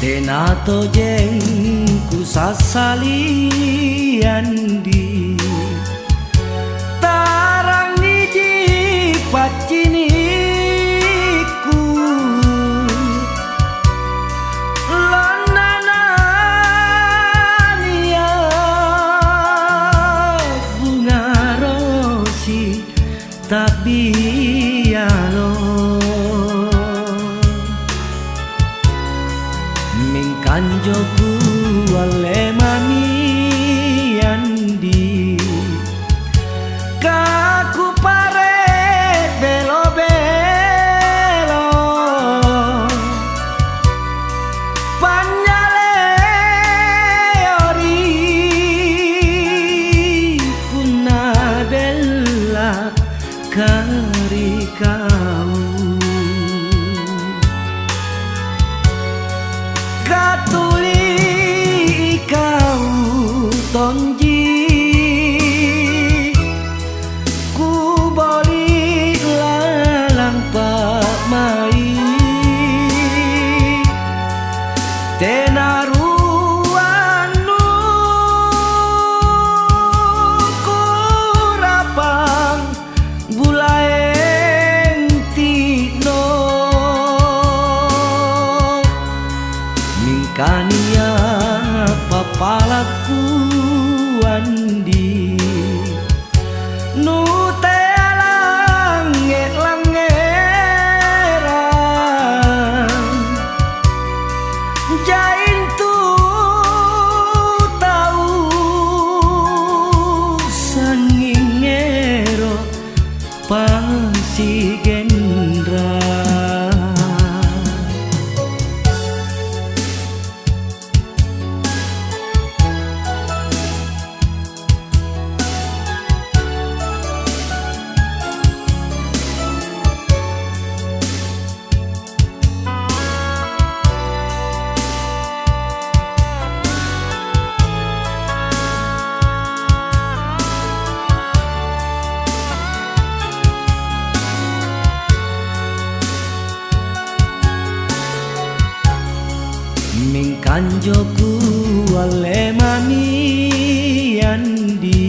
Tenato jeng ku sasaliandi tarang niji paciniku lonanania bunga rosi tabialo mingkanjoku alemani andi kaku pare belo-belo panjale ori puna bella kari kau katuli kau tonji ku boli lalang pak mai tenaruanu kurapang bulaeng tino mingkania papalaku andi nu telange-langeran jain tu tahu sangingero pasi gendra mingkanjoku alemani andi